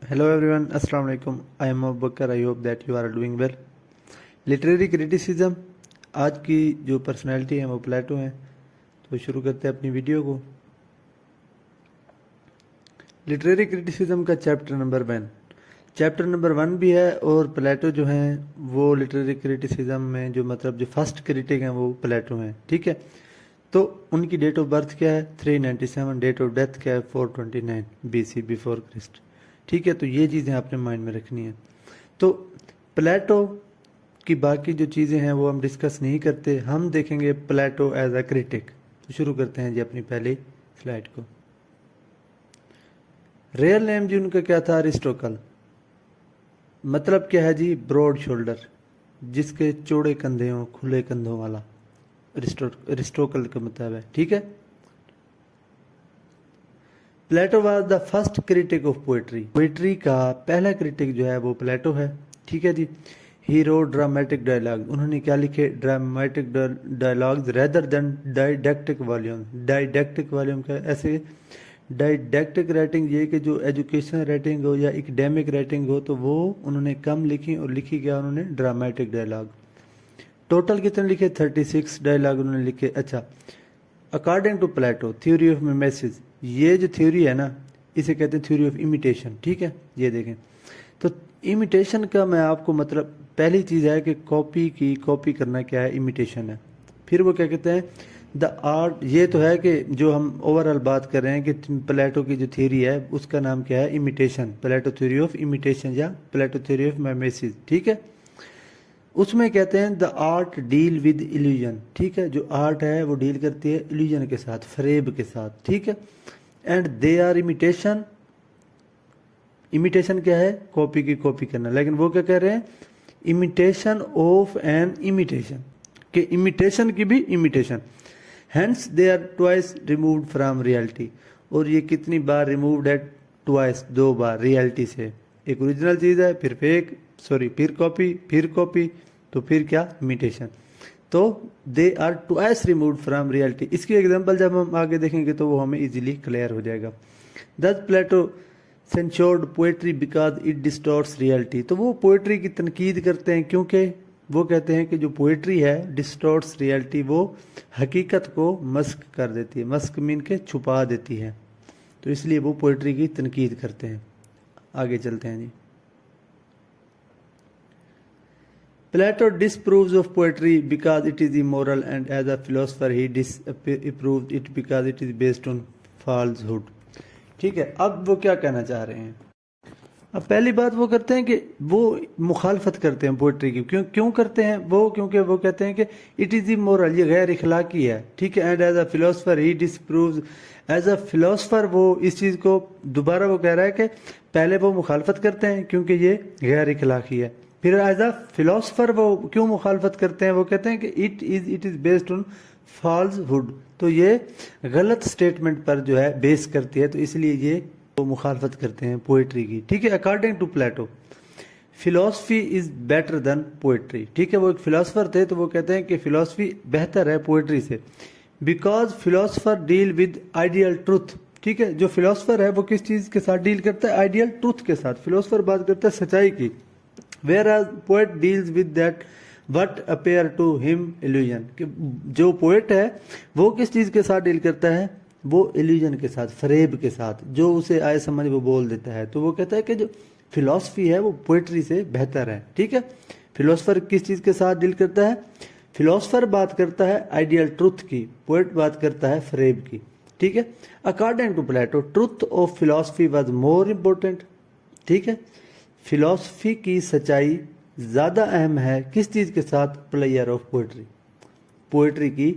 Hello everyone, Assalamu alaikum. I am Abu Bakar. I hope that you are doing well. Literary criticism, आज की जो personality है वो प्लेटो हैं। तो शुरू करते हैं अपनी वीडियो को। लिटरेरी क्रिटिसिज्म का चैप्टर नंबर वन भी है और प्लेटो जो हैं वो लिटरेरी क्रिटिसिज्म में जो मतलब जो फर्स्ट क्रिटिक हैं वो प्लेटो हैं। ठीक है, तो उनकी डेट ऑफ बर्थ क्या है 397, डेट ऑफ डेथ क्या है 429 BC बिफोर क्रिस्ट। ठीक है, तो ये चीज़ें आपने माइंड में रखनी है। तो प्लेटो की बाकी जो चीज़ें हैं वो हम डिस्कस नहीं करते, हम देखेंगे प्लेटो एज अ क्रिटिक। तो शुरू करते हैं जी अपनी पहली स्लाइड को। रियल नेम जी उनका क्या था, अरिस्टोटल। मतलब क्या है जी, ब्रॉड शोल्डर, जिसके चौड़े कंधे हों, खुले कंधों वाला, अरिस्टोटल का मतलब है। ठीक है, Plato was the first critic of poetry का पहला क्रिटिक जो है वो प्लेटो है। ठीक है जी, ही रोट ड्रामेटिक डायलॉग, उन्होंने क्या लिखे, dramatic dialogues rather than didactic volume. Didactic volume का ऐसे डाइडेक्टिक राइटिंग ये कि जो एजुकेशनल राइटिंग हो या एकेडमिक राइटिंग हो तो वो उन्होंने कम लिखी, और लिखी क्या उन्होंने, ड्रामेटिक डायलॉग। टोटल कितने लिखे, 36 डायलॉग उन्होंने लिखे। अच्छा, according to Plato theory of mimesis, ये जो थ्योरी है ना इसे कहते हैं थ्योरी ऑफ इमिटेशन। ठीक है, ये देखें तो इमिटेशन का मैं आपको मतलब पहली चीज़ है कि कॉपी करना क्या है, इमिटेशन है। फिर वो क्या कहते हैं, द आर्ट, ये तो है कि जो हम ओवरऑल बात कर रहे हैं कि प्लेटो की जो थ्योरी है उसका नाम क्या है, imitation, Plato theory of imitation या प्लेटो थ्योरी ऑफ मिमेसिस। ठीक है, उसमें कहते हैं the art deal with illusion. ठीक है, जो आर्ट है वो डील करती है इल्यूजन के साथ, फ्रेब के साथ। ठीक है, and they are imitation. Imitation क्या है, कॉपी की कॉपी करना, लेकिन वो क्या कह रहे हैं, इमिटेशन ऑफ एन इमिटेशन, के इमिटेशन की भी imitation. Hence they are twice removed from reality, और ये कितनी बार रिमूव्ड है, ट्वाइस, 2 बार रियलिटी से। एक ओरिजिनल चीज़ है, फिर फेक, सॉरी फिर कॉपी, तो फिर क्या, इमिटेशन। तो they are twice removed from reality. इसकी एग्जांपल जब हम आगे देखेंगे तो वो हमें इजीली क्लियर हो जाएगा। Thus Plato censored poetry because it distorts reality, तो वो पोएट्री की तनकीद करते हैं क्योंकि वो कहते हैं कि जो पोएट्री है डिस्टॉर्ट्स रियलिटी, वो हकीकत को मस्क कर देती है, मस्क मीन के छुपा देती है, तो इसलिए वो पोएट्री की तनकीद करते हैं। आगे चलते हैं जी। Plato disapproves of poetry because it is immoral, and as a philosopher he disapproves it because it is based on falsehood. ठीक है, अब वो क्या कहना चाह रहे हैं। अब पहली बात वो करते हैं कि वो मुखालफत करते हैं पोइट्री की। क्यों करते हैं वो, क्योंकि वो कहते हैं कि इट इज़ इमोरल, ये गैर इखलाकी है। ठीक है, and as a philosopher he disproves, as a philosopher वो इस चीज़ को दोबारा वो कह रहा है कि पहले वो मुखालफत करते हैं क्योंकि ये गैर इखलाकी है, फिर एज अ फिलोसफर वो क्यों मुखालफत करते हैं, वो कहते हैं कि it is based on falsehood, तो ये गलत स्टेटमेंट पर जो है बेस करती है, तो इसलिए ये वो मुखालफत करते हैं पोइट्री की। ठीक है, according to Plato philosophy is better than poetry. ठीक है, वो एक फिलोसफर थे तो वो कहते हैं कि फिलोसफी बेहतर है पोइट्री से, because philosopher deal with ideal truth. ठीक है, जो फिलोसफर है वो किस चीज़ के साथ डील करता है, आइडियल ट्रूथ के साथ। फिलोसफर बात करता है सच्चाई की, whereas poet deals with that what appear to him illusion, कि जो पोएट है वो किस चीज़ के साथ डील करता है, वो इल्यूजन के साथ, फरेब के साथ, जो उसे आए समझ वो बोल देता है। तो वो कहता है कि जो फिलॉसफी है वो पोएट्री से बेहतर है। ठीक है, फिलोसफर किस चीज़ के साथ डील करता है, फिलोसफर बात करता है आइडियल ट्रुथ की, पोएट बात करता है फरेब की। ठीक है, according to Plato truth of philosophy was more important. ठीक है, फिलॉसफी की सच्चाई ज़्यादा अहम है किस चीज़ के साथ, प्लेयर ऑफ पोइट्री, पोइट्री की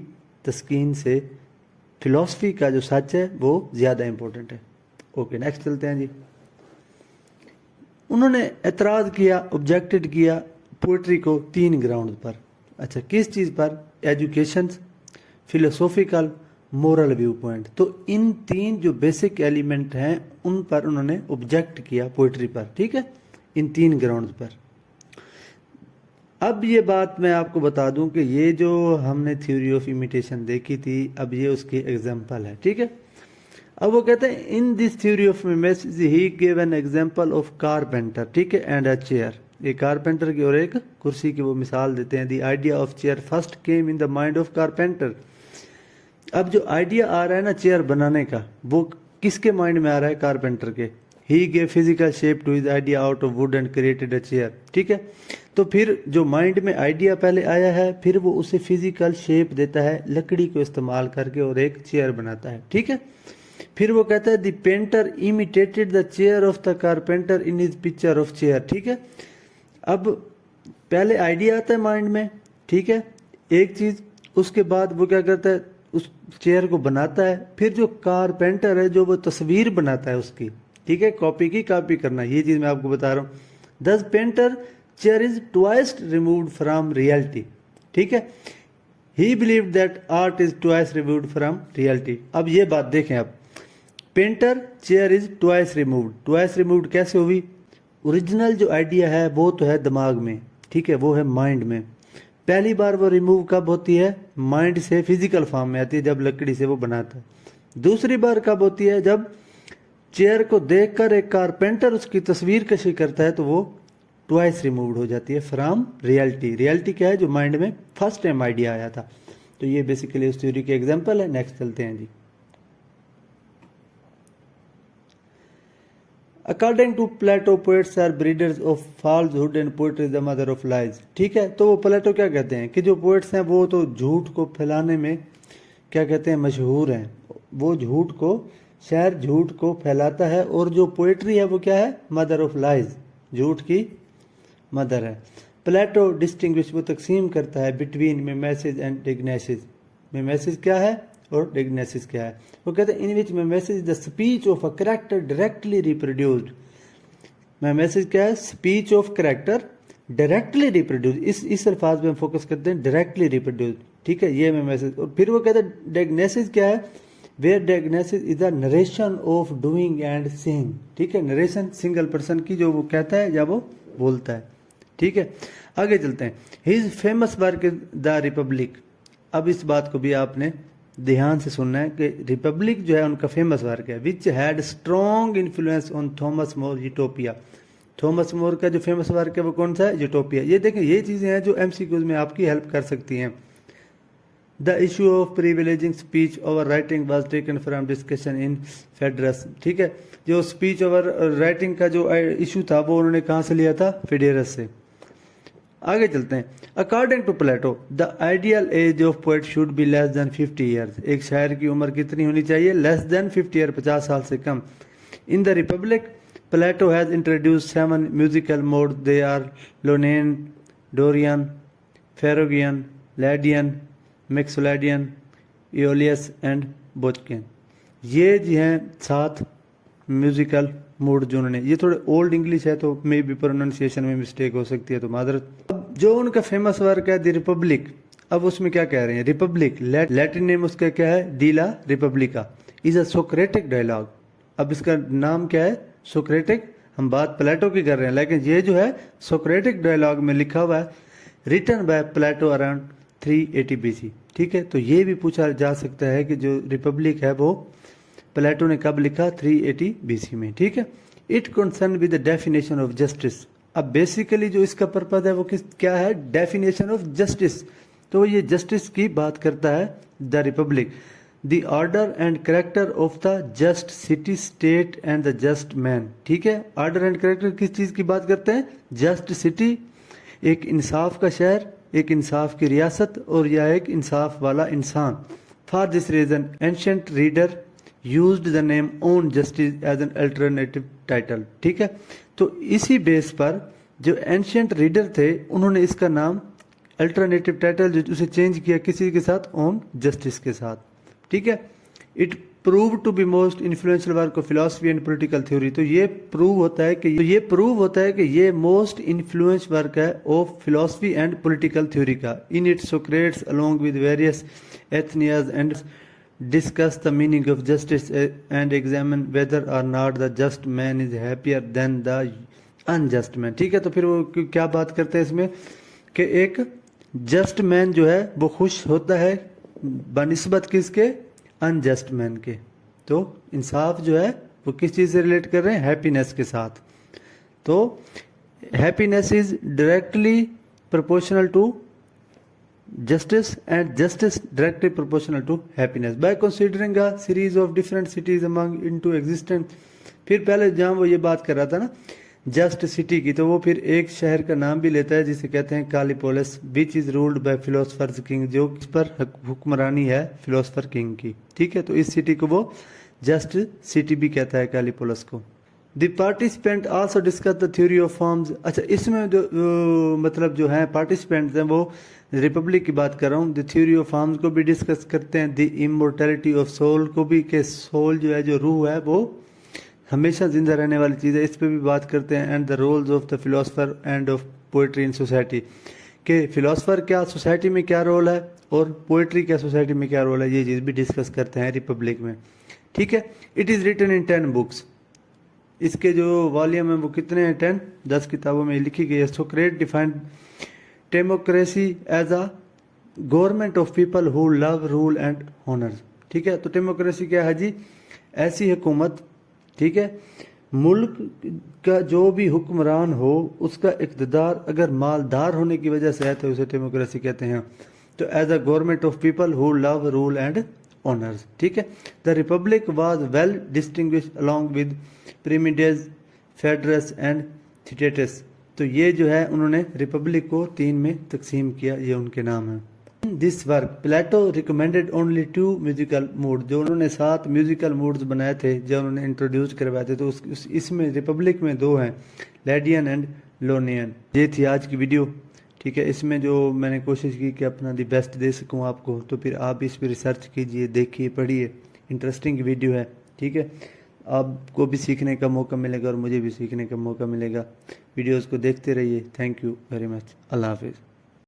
तस्कीन से फिलॉसफी का जो सच है वो ज़्यादा इंपॉर्टेंट है। ओके, नेक्स्ट चलते हैं जी। उन्होंने एतराज़ किया, ऑब्जेक्टेड किया पोइट्री को 3 ग्राउंड पर। अच्छा, किस चीज़ पर, education, philosophical, moral view point. तो इन 3 जो बेसिक एलिमेंट हैं उन पर उन्होंने ऑब्जेक्ट किया पोइट्री पर। ठीक है, इन 3 ग्राउंड्स पर। अब ये बात मैं आपको बता दूं कि ये जो हमने थ्योरी ऑफ इमिटेशन देखी थी, अब ये उसकी एग्जांपल है। ठीक है, अब वो कहते हैं in this theory of mimesis he give an example of carpenter, ठीक है, एंड अ चेयर। एक कारपेंटर की और एक कुर्सी की वो मिसाल देते हैं। The idea of chair first came in the mind of carpenter. अब जो आइडिया आ रहा है ना चेयर बनाने का, वो किसके माइंड में आ रहा है? कारपेंटर के। He gave physical shape to his idea out of wood and created a chair, ठीक है। तो फिर जो माइंड में आइडिया पहले आया है, फिर वो उसे फिजिकल शेप देता है लकड़ी को इस्तेमाल करके और एक चेयर बनाता है, ठीक है। फिर वो कहता है the painter imitated the chair of the carpenter in his picture of chair, ठीक है। अब पहले आइडिया आता है माइंड में, ठीक है, एक चीज, उसके बाद वो क्या करता है? उस चेयर को बनाता है। फिर जो कारपेंटर है जो वो तस्वीर बनाता है उसकी, ठीक है, कॉपी की कॉपी करना, ये चीज मैं आपको बता रहा हूँ। दस painter chair is twice removed from reality, ठीक है। ही believe that art is twice removed from reality. अब ये बात देखें, आप painter chair is twice removed, twice removed कैसे हुई? ओरिजिनल जो आइडिया है वो तो है दिमाग में, ठीक है, वो है माइंड में। पहली बार वो रिमूव कब होती है? माइंड से फिजिकल फॉर्म में आती है, जब लकड़ी से वो बनाता है। दूसरी बार कब होती है? जब चेयर को देखकर एक कारपेंटर उसकी तस्वीर कशी करता है, तो वो ट्वाइस रिमूव्ड हो जाती है फ्रॉम रियलिटी। रियलिटी क्या है? जो माइंड में फर्स्ट टाइम आइडिया आया था। तो ये बेसिकली उस थ्योरी के एग्जांपल है। नेक्स्ट चलते हैं जी। According to Plato poets are breeders of falsehood and poetry is the mother of lies, ठीक है। तो वो प्लेटो क्या कहते हैं कि जो पोएट्स हैं वो तो झूठ को फैलाने में क्या कहते हैं? मशहूर हैं। वो झूठ को, शायर झूठ को फैलाता है, और जो पोएट्री है वो क्या है? मदर ऑफ लाइज, झूठ की मदर है। प्लेटो डिस्टिंग्विश, वो तकसीम करता है between mimesis and diegesis. Mimesis क्या है और डिग्नेसिस क्या है? वो कहते हैं in which mimesis is the speech of a character directly reproduced. Mimesis क्या है? Speech of character directly reproduce. इस अल्फाज पे हम फोकस करते हैं, डायरेक्टली रिप्रोड्यूस, ठीक है, ये मिमेसिस। और फिर वो कहते हैं डिग्नेसिस क्या है? Where diegesis is the narration of doing and seeing, ठीक है। नरेशन सिंगल पर्सन की, जो वो कहता है या वो बोलता है, ठीक है। आगे चलते हैं। His famous work is the Republic. अब इस बात को भी आपने ध्यान से सुनना है कि रिपब्लिक जो है उनका फेमस वर्क है, which had strong influence on Thomas More utopia. Thomas More का जो फेमस वर्क है वो कौन सा है? यूटोपिया। ये देखें, ये चीजें हैं जो एमसीक्यूज में आपकी हेल्प कर सकती हैं। The issue of privileging speech over writing was taken from discussion in Phaedrus, ठीक है। जो स्पीच ओवर राइटिंग का जो इशू था वो उन्होंने कहाँ से लिया था? फेडरस से। आगे चलते हैं। According to Plato the ideal age of poet should be less than 50 years. एक शायर की उम्र कितनी होनी चाहिए? लेस देन 50 ईयर, 50 साल से कम। In the Republic Plato has introduce 7 musical mode. They are Ionian, Dorian, Phrygian, Lydian, Mixolydian, Aeolian and बोचकिन। ये जी हैं 7 म्यूजिकल मूड जो उन्होंने, ये थोड़े ओल्ड इंग्लिश है तो मे बी प्रोनाउंसिएशन में मिस्टेक हो सकती है, तो मादरत। अब जो उनका फेमस वर्क है द रिपब्लिक, अब उसमें क्या कह रहे हैं? रिपब्लिक, लैटिन नेम उसका क्या है? डीला रिपब्लिका, इज अ सोक्रेटिक डायलॉग। अब इसका नाम क्या है? सोक्रेटिक। हम बात प्लेटो की कर रहे हैं, लेकिन ये जो है सोक्रेटिक डायलॉग में लिखा हुआ है, written by Plato around 380 BC, ठीक है। तो ये भी पूछा जा सकता है कि जो रिपब्लिक है वो प्लेटो ने कब लिखा? 380 BC में, ठीक है। It concern with the definition of justice. अब बेसिकली जो इसका पर्पज है वो क्या है? Definition of justice. तो ये जस्टिस की बात करता है the Republic. The order and character of the just city state and the just man, ठीक है। ऑर्डर एंड कैरेक्टर किस चीज की बात करते हैं? जस्ट सिटी, एक इंसाफ का शहर, एक इंसाफ की रियासत, और या एक इंसाफ वाला इंसान। For this reason ancient reader used the name on justice as an alternative title, ठीक है। तो इसी बेस पर जो एंशिएंट रीडर थे उन्होंने इसका नाम अल्टरनेटिव टाइटल जो उसे चेंज किया किसी के साथ? ओन जस्टिस के साथ, ठीक है। It prove to be most influential work of philosophy and political theory. तो ये प्रूव होता है कि ये मोस्ट इन्फ्लुएंस वर्क है of philosophy and political theory का। In it Socrates along with various Athenians and discuss the meaning of justice and examine whether or not the just man is happier than the unjust man, ठीक है। तो फिर वो क्या बात करते हैं इसमें कि एक जस्ट मैन जो है वो खुश होता है बनिस्बत किसके? अनजस्ट मैन के। तो इंसाफ जो है वो किस चीज़ से रिलेट कर रहे हैं, हैप्पीनेस के साथ। तो happiness is directly proportional to justice and justice directly proportional to happiness by considering a series of different cities among into existence। फिर पहले जहाँ वो ये बात कर रहा था ना जस्ट सिटी की, तो वो फिर एक शहर का नाम भी लेता है जिसे कहते हैं Kallipolis, which is ruled by philosophers king, जो इस पर हुक्मरानी है फिलोसफर किंग की। ठीक है, तो इस सिटी को वो जस्ट सिटी भी कहता है कालीपोलिस को। The participant also discuss the theory of forms. अच्छा, इसमें जो मतलब जो है पार्टिसिपेंट्स हैं वो रिपब्लिक की बात कर रहा हूँ। द थ्योरी ऑफ फॉर्म्स को भी डिस्कस करते हैं, द इमोर्टैलिटी ऑफ सोल को भी, कि सोल जो है, जो रूह है, वो हमेशा जिंदा रहने वाली चीज़ है, इस पर भी बात करते हैं। And the roles of the philosopher and of poetry in society, कि फिलोसफर क्या सोसाइटी में क्या रोल है और पोइट्री क्या सोसाइटी में क्या रोल है, ये चीज़ भी डिस्कस करते हैं रिपब्लिक में। ठीक है, it is written in 10 books. इसके जो वॉल्यूम है वो कितने हैं, 10 किताबों में लिखी गई है। Socrates defined democracy as a government of people who love rule and honour. ठीक है, तो डेमोक्रेसी क्या है जी, ऐसी हुकूमत, ठीक है, मुल्क का जो भी हुक्मरान हो उसका इक़्तिदार अगर मालदार होने की वजह से है तो उसे डेमोक्रेसी कहते हैं। तो as a government of people who love rule and honours. ठीक है, the Republic was well distinguished along with प्रीमिडेस, फेडरस एंड थिटेटस। तो ये जो है उन्होंने रिपब्लिक को 3 में तकसीम किया, ये उनके नाम है। This work Plato recommended only 2 musical mood, जो उन्होंने 7 म्यूजिकल मूड्स बनाए थे जो उन्होंने इंट्रोड्यूस करवाए थे, तो इसमें रिपब्लिक में 2 हैं, लैडियन एंड लोनियन। ये थी आज की वीडियो। ठीक है, इसमें जो मैंने कोशिश की कि अपना दी बेस्ट दे सकूं आपको, तो फिर आप इस पर रिसर्च कीजिए, देखिए, पढ़िए, इंटरेस्टिंग वीडियो है। ठीक है, आपको भी सीखने का मौका मिलेगा और मुझे भी सीखने का मौका मिलेगा। वीडियोस को देखते रहिए। Thank you very much. अल्लाह हाफिज़।